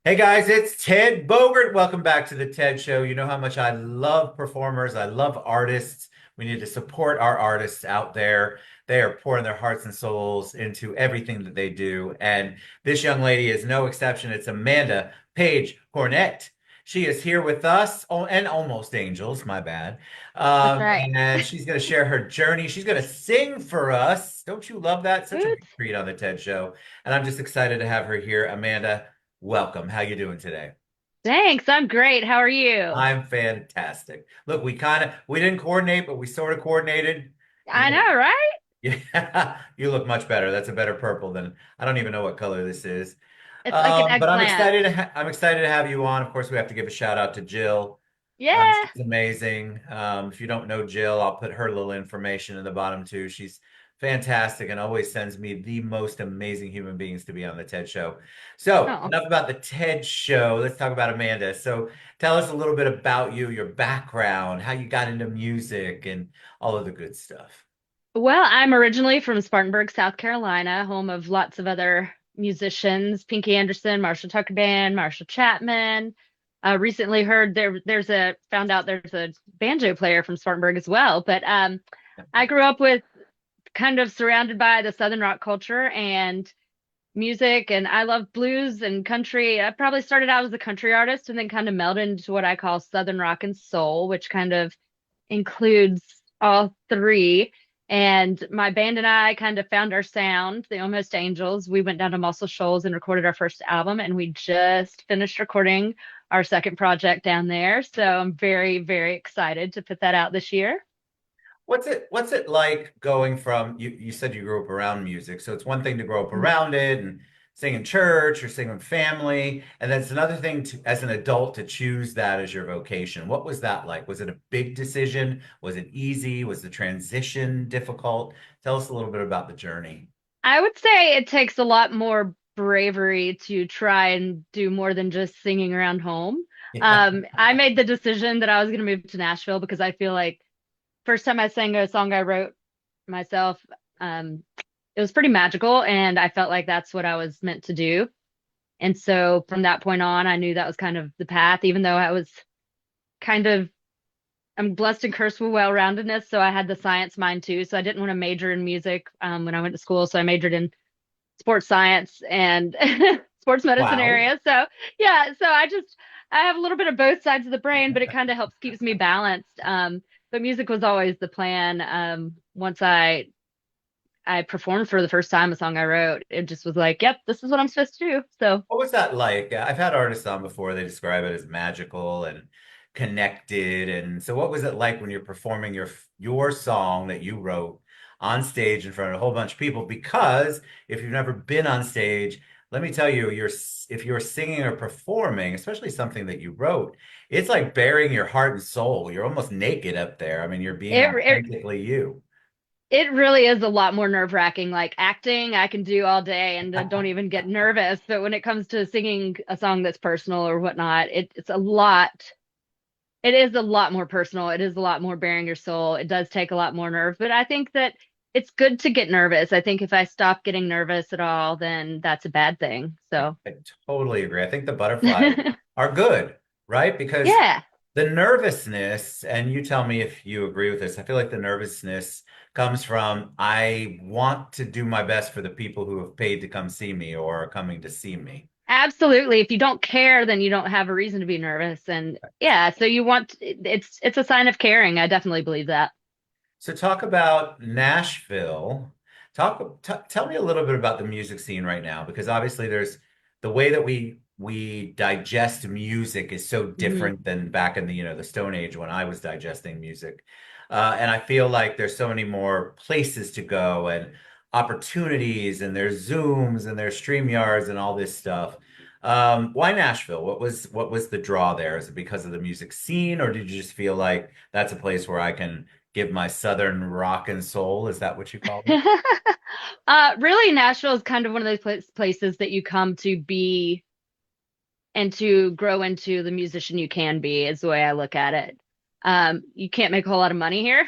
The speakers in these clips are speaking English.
Hey guys, it's Ted Bogert. Welcome back to the TED Show. You know how much I love performers. I love artists. We need to support our artists out there. They are pouring their hearts and souls into everything that they do. And this young lady is no exception. It's Amanda Page Cornett. She is here with us, oh, and Almost Angels, my bad. That's right. And she's going to share her journey. She's going to sing for us. Don't you love that? Such a Good. big treat on the TED Show. And I'm just excited to have her here. Amanda, welcome. How you doing today? Thanks. I'm great. How are you? I'm fantastic. Look, we didn't coordinate, but we sort of coordinated. I know, right? Yeah, you look much better. That's a better purple than I don't even know what color this is. It's like an But eggplant. I'm excited to have you on. Of course, we have to give a shout out to Jill. Yeah. She's amazing. If you don't know Jill, I'll put her little information in the bottom too. She's fantastic and always sends me the most amazing human beings to be on the TED Show. So, Oh. enough about the TED Show. Let's talk about Amanda. So, tell us a little bit about you, your background, how you got into music, and all of the good stuff. Well, I'm originally from Spartanburg, South Carolina, home of lots of other musicians, Pinky Anderson, Marshall Tucker Band, Marshall Chapman. Recently heard found out there's a banjo player from Spartanburg as well. But I grew up with kind of surrounded by the Southern rock culture and music, and I love blues and country. I probably started out as a country artist and then kind of melded into what I call Southern rock and soul, which kind of includes all three. And my band and I kind of found our sound, the Almost Angels. We went down to Muscle Shoals and recorded our first album, and we just finished recording our second project down there. So I'm very, very excited to put that out this year. What's it like going from you said you grew up around music, so it's one thing to grow up around it and sing in church or sing with family, and then it's another thing to as an adult to choose that as your vocation. What was that like? Was it a big decision? Was it easy? Was the transition difficult? Tell us a little bit about the journey. I would say it takes a lot more bravery to try and do more than just singing around home. Yeah. I made the decision that I was going to move to Nashville because I feel like first time I sang a song I wrote myself, it was pretty magical, and I felt like that's what I was meant to do. And so from that point on, I knew that was kind of the path, even though I was kind of I'm blessed and cursed with well-roundedness, so I had the science mind too. So I didn't want to major in music when I went to school, so I majored in sports science and sports medicine Wow. area. So yeah, so I have a little bit of both sides of the brain, but it kind of helps keeps me balanced. But music was always the plan. Once I performed for the first time a song I wrote, it just was like, yep, this is what I'm supposed to do. So What was that like? I've had artists on before, they describe it as magical and connected. And so what was it like when you're performing your song that you wrote on stage in front of a whole bunch of people? Because if you've never been on stage, let me tell you, if you're singing or performing, especially something that you wrote, it's like bearing your heart and soul. You're almost naked up there. I mean, you're being it it authentically you. it really is a lot more nerve-wracking. Like acting, I can do all day and don't even get nervous. But when it comes to singing a song that's personal or whatnot, it's a lot. It is a lot more personal. It is a lot more bearing your soul. It does take a lot more nerve, but I think that it's good to get nervous. I think if I stop getting nervous at all, then that's a bad thing. So, I totally agree. I think the butterflies are good, right? Because yeah, the nervousness, and you tell me if you agree with this, I feel like the nervousness comes from I want to do my best for the people who have paid to come see me or are coming to see me. absolutely. If you don't care, then you don't have a reason to be nervous. And yeah, so it's a sign of caring. I definitely believe that. So talk about Nashville. Tell me a little bit about the music scene right now, because obviously there's the way that we digest music is so Mhm. different than back in the Stone Age when I was digesting music. And I feel like there's so many more places to go and opportunities, and there's Zooms and there's StreamYards and all this stuff. Why Nashville? What was the draw there? Is it because of the music scene, or did you just feel like that's a place where I can give my southern rock and soul? Is that what you call it? Really, Nashville is kind of one of those places that you come to be and to grow into the musician you can be, is the way I look at it. You can't make a whole lot of money here.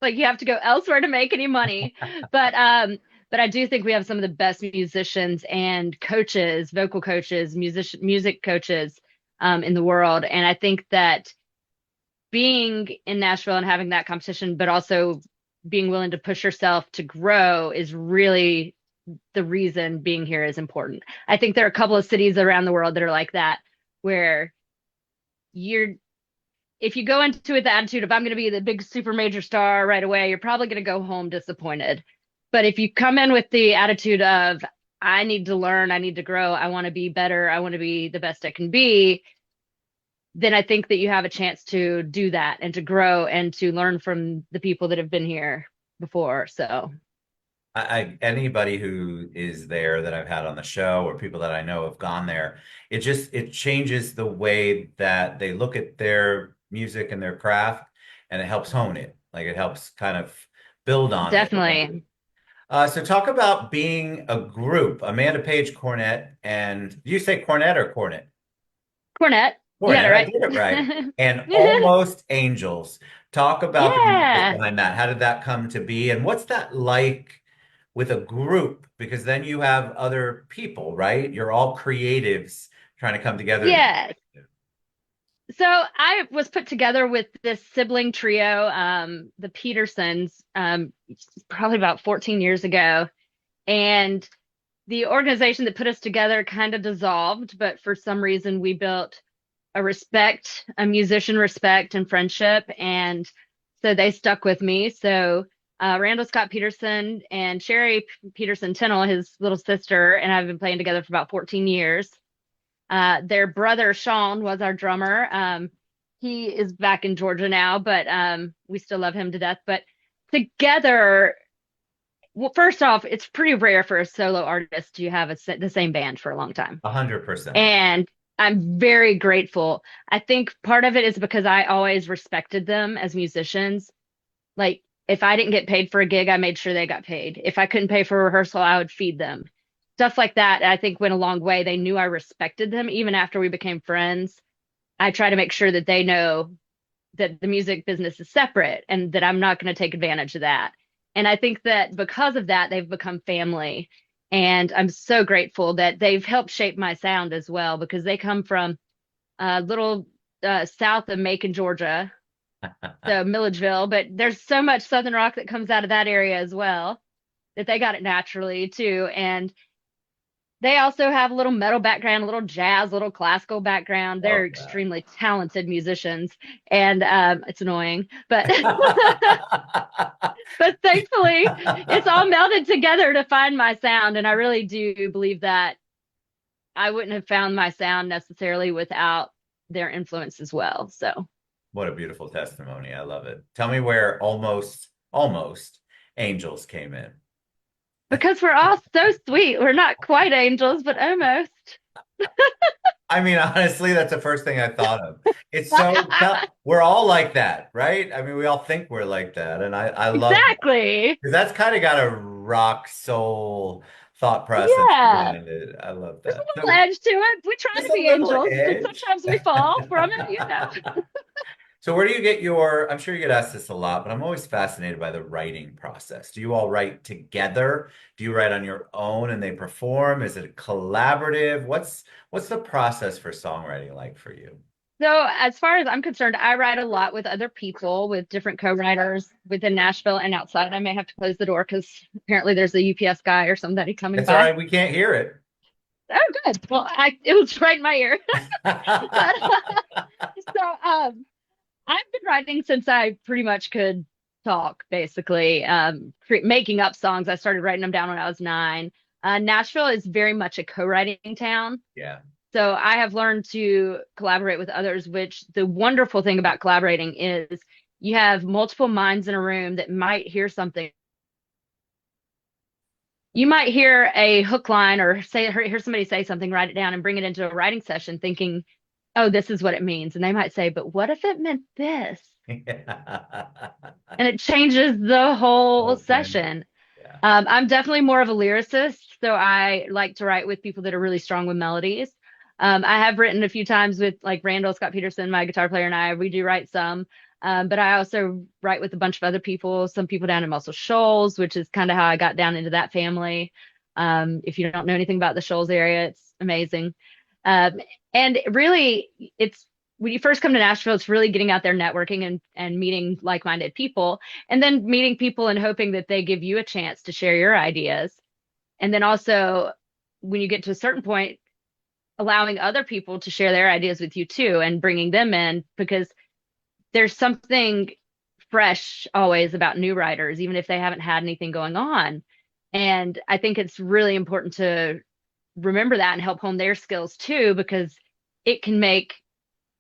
Like you have to go elsewhere to make any money. But but I do think we have some of the best musicians and coaches, vocal coaches, music coaches in the world. And I think that being in Nashville and having that competition, but also being willing to push yourself to grow is really the reason being here is important. I think there are a couple of cities around the world that are like that, where you're if you go into it the attitude of I'm going to be the big super major star right away, you're probably going to go home disappointed. But if you come in with the attitude of I need to learn, I need to grow, I want to be better, I want to be the best I can be, then I think that you have a chance to do that and to grow and to learn from the people that have been here before. So Anybody who is there that I've had on the show or people that I know have gone there, it changes the way that they look at their music and their craft, and it helps hone it. Like it helps kind of build on it. definitely. So talk about being a group, Amanda Page Cornett, and do you say Cornett or Cornett? Cornett, you got it Cornett, I right. did it right. And Almost Angels. Talk about the music Yeah. behind that. How did that come to be? And what's that like with a group? Because then you have other people, right? You're all creatives trying to come together to be Yes. So I was put together with this sibling trio, the Petersons, probably about 14 years ago. And the organization that put us together kind of dissolved, but for some reason we built a musician respect and friendship. And so they stuck with me. So Randall Scott Peterson and Sherry Peterson Tennell, his little sister, and I've been playing together for about 14 years. Their brother Sean was our drummer. He is back in Georgia now, but we still love him to death. But together, well, first off, it's pretty rare for a solo artist to have the same band for a long time. 100%. And I'm very grateful. I think part of it is because I always respected them as musicians. Like, if I didn't get paid for a gig, I made sure they got paid. If I couldn't pay for rehearsal, I would feed them. Stuff like that, I think went a long way. They knew I respected them even after we became friends. I try to make sure that they know that the music business is separate and that I'm not going to take advantage of that. And I think that because of that, they've become family. And I'm so grateful that they've helped shape my sound as well, because they come from a little south of Macon, Georgia, so Milledgeville, but there's so much Southern rock that comes out of that area as well, that they got it naturally too. And they also have a little metal background, a little jazz, a little classical background. They're Love that. extremely talented musicians, and it's annoying, but but thankfully it's all melded together to find my sound. And I really do believe that I wouldn't have found my sound necessarily without their influence as well. So What a beautiful testimony. I love it. Tell me where almost Angels came in. because we're all so sweet, we're not quite angels, but almost. I mean, honestly, that's the first thing I thought of. It's so, we're all like that, right? I mean, we all think we're like that. And I love that. Exactly. Because that's kind of got a rock soul thought process Yeah. behind it. I love There's a that. little edge to it. We try Just to a be little angels, but edge. sometimes we fall from it. So where do you get I'm sure you get asked this a lot, but I'm always fascinated by the writing process. Do you all write together? Do you write on your own and they perform? Is it collaborative? What's the process for songwriting like for you? So, as far as I'm concerned, I write a lot with other people, with different co-writers within Nashville and outside. I may have to close the door because apparently there's a UPS guy or somebody coming It's all by. right, we can't hear it. Oh, good. Well, it was right in my ear. But, I've been writing since I pretty much could talk, basically. Making up songs. I started writing them down when I was 9. Nashville is very much a co-writing town. Yeah. So I have learned to collaborate with others, which the wonderful thing about collaborating is you have multiple minds in a room that might hear something. You might hear a hook line or hear somebody say something, write it down and bring it into a writing session thinking, oh, this is what it means. And they might say, but what if it meant this? And it changes the whole Okay. session. Yeah. I'm definitely more of a lyricist, so I like to write with people that are really strong with melodies. I have written a few times with like Randall Scott Peterson, my guitar player, and I. We do write some. But I also write with a bunch of other people, some people down in Muscle Shoals, which is kind of how I got down into that family. If you don't know anything about the Shoals area, it's amazing. Um, and really, it's when you first come to Nashville, it's really getting out there networking and meeting like-minded people, and then meeting people and hoping that they give you a chance to share your ideas. And then also, when you get to a certain point, allowing other people to share their ideas with you too, and bringing them in because there's something fresh always about new writers, even if they haven't had anything going on. And I think it's really important to remember that and help hone their skills too, because it can make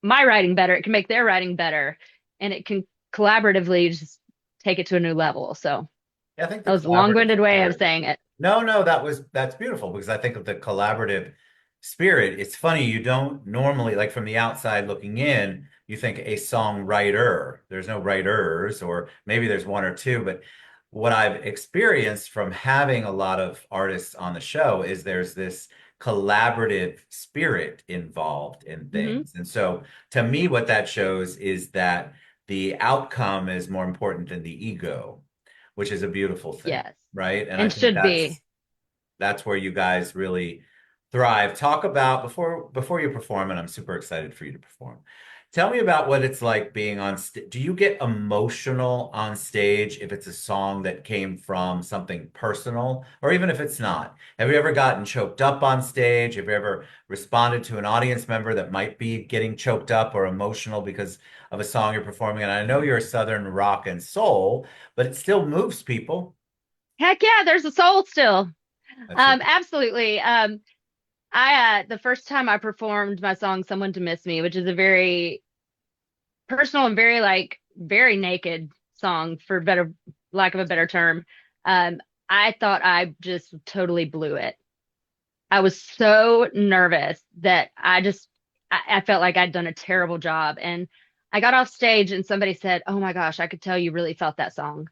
my writing better, it can make their writing better, and it can collaboratively just take it to a new level. So Yeah, I think that the was a collaborative long-winded way of spirit. saying it. No, no, that's beautiful because I think of the collaborative spirit. It's funny, you don't normally, like from the outside looking in, you think a songwriter. There's no writers, or maybe there's one or two, but what I've experienced from having a lot of artists on the show is there's this collaborative spirit involved in Hmm. things. And so to me, what that shows is that the outcome is more important than the ego, which is a beautiful thing, Yes, right? And I and think should be. that's where you guys really thrive. Talk about before you perform, and I'm super excited for you to perform. Tell me about what it's like being on stage. Do you get emotional on stage if it's a song that came from something personal, or even if it's not? Have you ever gotten choked up on stage? Have you ever responded to an audience member that might be getting choked up or emotional because of a song you're performing? And I know you're Southern rock and soul, but it still moves people. Heck yeah, there's a soul still. That's right. Absolutely. I the first time I performed my song "Someone to Miss Me," which is a very personal and very very naked song, for better lack of a better term. Um, I thought I just totally blew it. I was so nervous that I felt like I'd done a terrible job. And I got off stage and somebody said, "Oh my gosh, I could tell you really felt that song."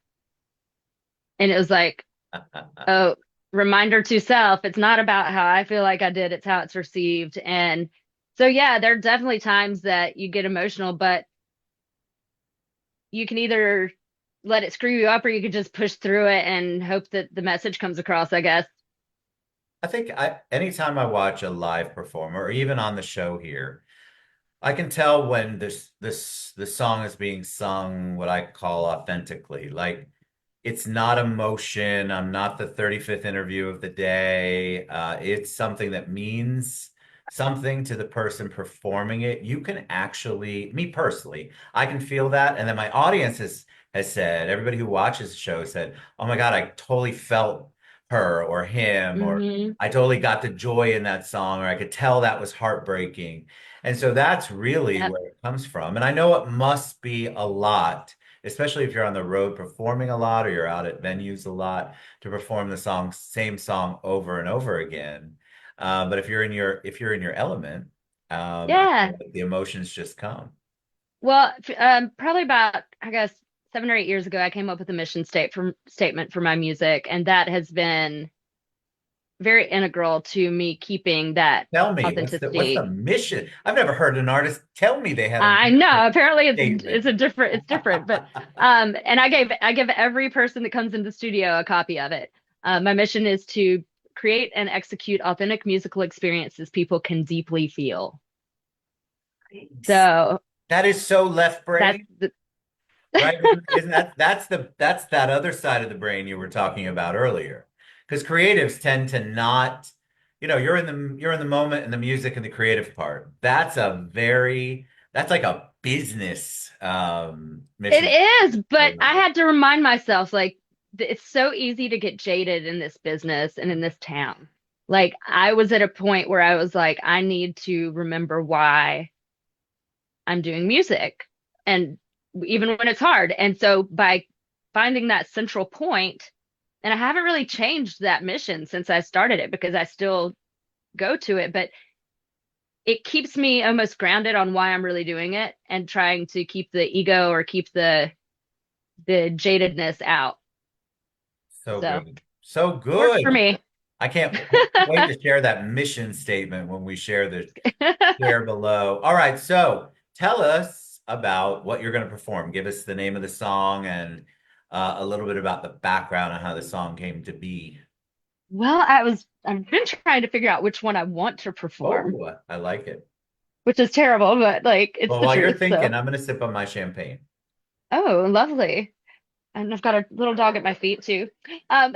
And it was like, oh, reminder to self, it's not about how I feel like I did, it's how it's received. And so yeah, there are definitely times that you get emotional, but you can either let it screw you up or you could just push through it and hope that the message comes across, I guess. I think anytime I watch a live performer or even on the show here, I can tell when the song is being sung what I call authentically. Like it's not emotion. I'm not the 35th interview of the day. It's something that means something to the person performing it. You can actually, me personally, I can feel that. And then my audience has said, everybody who watches the show said, "Oh my God, I totally felt her or him," or Hmm. "I totally got the joy in that song," or "I could tell that was heartbreaking." And so that's really Yep. where it comes from. And I know it must be a lot, especially if you're on the road performing a lot or you're out at venues a lot, to perform the same song over and over again. But if you're in your element, I Yeah. feel like the emotions just come. Well, probably about, I guess, 7 or 8 years ago, I came up with a statement for my music, and that has been very integral to me keeping that Tell me, what's the authenticity. mission? I've never heard an artist tell me they had a I mission know, apparently statement. it's different, but and I give every person that comes into the studio a copy of it. My mission is to create and execute authentic musical experiences people can deeply feel. So That is so left that's brain. the, Right? Isn't that's that other side of the brain you were talking about earlier? Because creatives tend to not, you're in the moment and the music and the creative part. That's like a business it mission. is, but I had to remind myself, like, it's so easy to get jaded in this business and in this town. Like, I was at a point where I was like, I need to remember why I'm doing music, and even when it's hard. And so by finding that central point, and I haven't really changed that mission since I started it because I still go to it, but it keeps me almost grounded on why I'm really doing it and trying to keep the ego or keep the jadedness out. So So good. So works for good. me. I can't wait to share that mission statement when we share the share below. All right, so tell us about what you're going to perform. Give us the name of the song and a little bit about the background on how the song came to be. Well, I've been trying to figure out which one I want to perform, Oh, I like it. which is terrible, but like it's Well, the while you're truth. thinking, So, I'm going to sip on my champagne. oh, lovely. And I've got a little dog at my feet too. Um,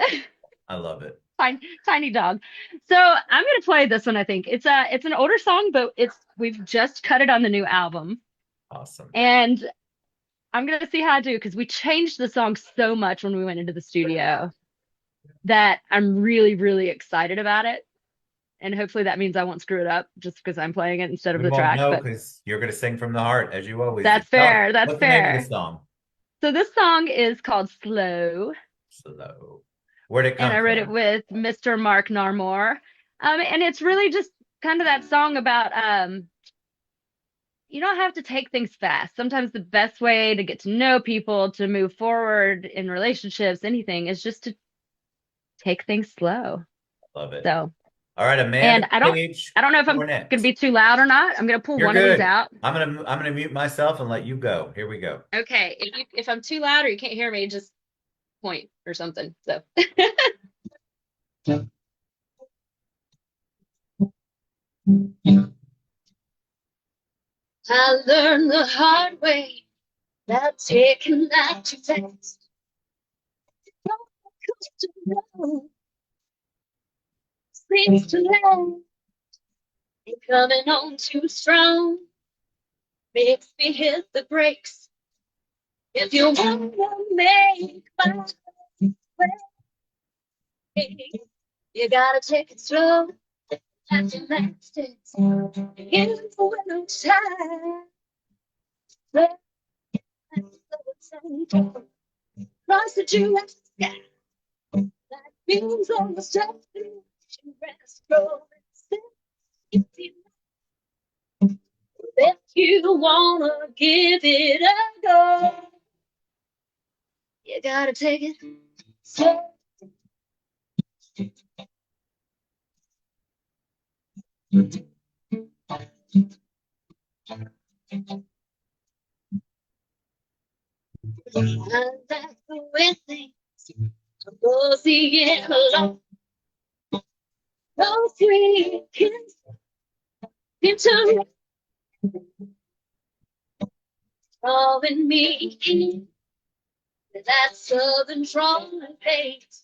I love it. tiny dog. So I'm gonna play this one. I think it's an older song, but it's we've just cut it on the new album, Awesome. and I'm gonna see how I do because we changed the song so much when we went into the studio that I'm really, really excited about it. And hopefully that means I won't screw it up just because I'm playing it instead of We the won't track. know But because you're going to sing from the heart, as you always do. that's fair. That's What's the name of the fair. song? So this song is called Slow, Slow. Where'd it and come I wrote it from? with Mr. Mark Narmore. And it's really just kind of that song about you don't have to take things fast. Sometimes the best way to get to know people, to move forward in relationships, anything, is just to take things slow. Love it. So, All right, Amanda and Page I don't know if I'm gonna Cornett. be too loud or not. I'm gonna pull You're one of these good. out. I'm gonna mute myself and let you go. Here we go. Okay, if I'm too loud or you can't hear me, just point or something. So I learned the hard way that taking that too fast. Seems to last and coming on too strong makes me hit the brakes. If you wanna make my way, you gotta take it slow and relax it. In for no time, cross the Jurassic that means on the stuff you rest, roll, and sit. If you wanna give it a go, you gotta take it slow. I like the way things go, see it alone. No three can into drawing me in that southern drawing pace.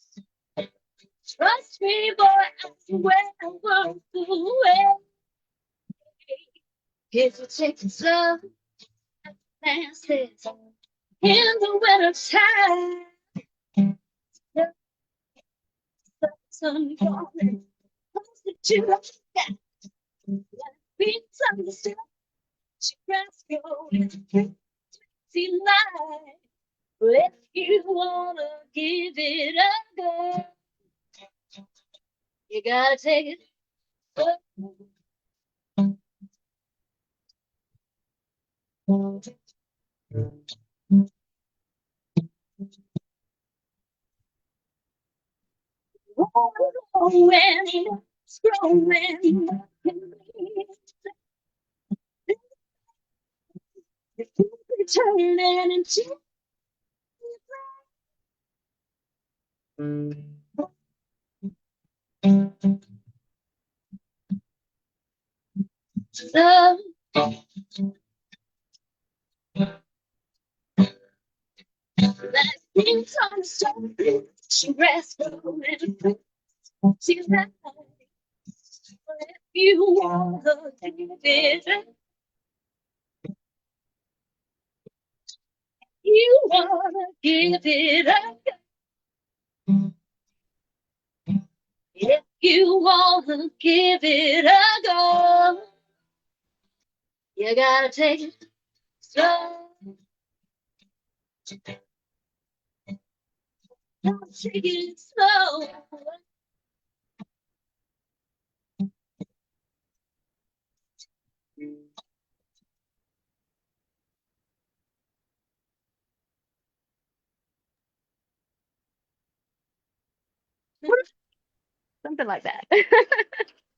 Trust me, boy, I swear I won't go away. If you take it slow, fast it in the winter time. The sun falling, close to you like that. Beats on the stuff, she grasps your see light. If you wanna give it a go, you gotta take it slow. When scrolling, turning into love. That means on something she rests on and she's right. If you wanna give it, you wanna give it up. If you wanna give it a go, you gotta take it slow. Don't take it slow. Something like that.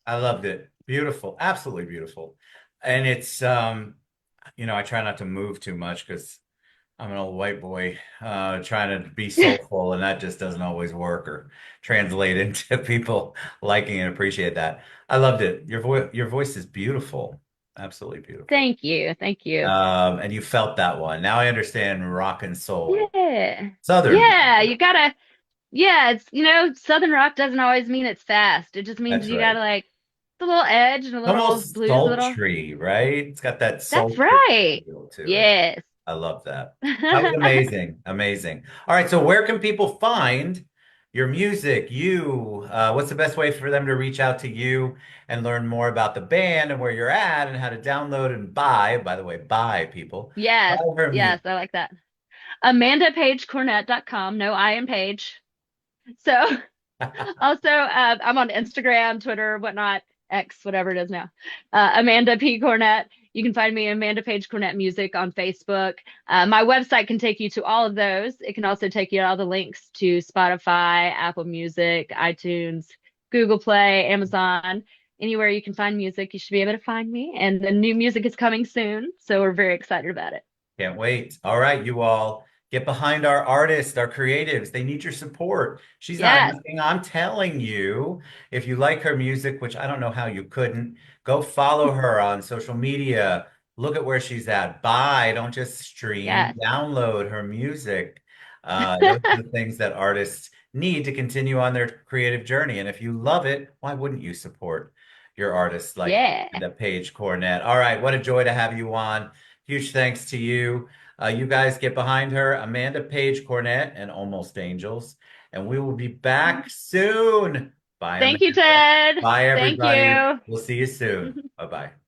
I loved it. Beautiful, absolutely beautiful. And it's I try not to move too much because I'm an old white boy trying to be soulful, and that just doesn't always work or translate into people liking and appreciate that. I loved it. Your voice is beautiful, absolutely beautiful. Thank you. Thank you. And you felt that one. Now I understand rock and soul, Yeah. Southern. Yeah, you gotta, yeah, it's, Southern rock doesn't always mean it's fast. It just means That's you right. gotta like the little edge and a little Almost blues, a little. sultry, right? It's got that That's sultry right. feel to it. Yes. I love that. That was amazing. Amazing. All right. So where can people find your music? What's the best way for them to reach out to you and learn more about the band and where you're at and how to download and buy, by the way, buy people, buy Yes. her music. Yes, I like that. AmandaPageCornett.com. No I in page. So also, I'm on Instagram, Twitter, whatnot, X, whatever it is now. Amanda P. Cornett. You can find me Amanda Page Cornett Music on Facebook. My website can take you to all of those. It can also take you to all the links to Spotify, Apple Music, iTunes, Google Play, Amazon. Anywhere you can find music, you should be able to find me. And the new music is coming soon, so we're very excited about it. Can't wait. All right, you all get behind our artists, our creatives. They need your support. She's not Yes, asking. I'm telling you, if you like her music, which I don't know how you couldn't, go follow her on social media. Look at where she's at. Buy, don't just stream, yes. download her music. Those are the things that artists need to continue on their creative journey. And if you love it, why wouldn't you support your artists like Yeah. the Page Cornett? All right, what a joy to have you on. Huge thanks to you. You guys get behind her, Amanda Page Cornett and Almost Angels. And we will be back soon. Bye, Thank you, Amanda. Ted. Bye, Thank everybody. you. We'll see you soon. Bye bye.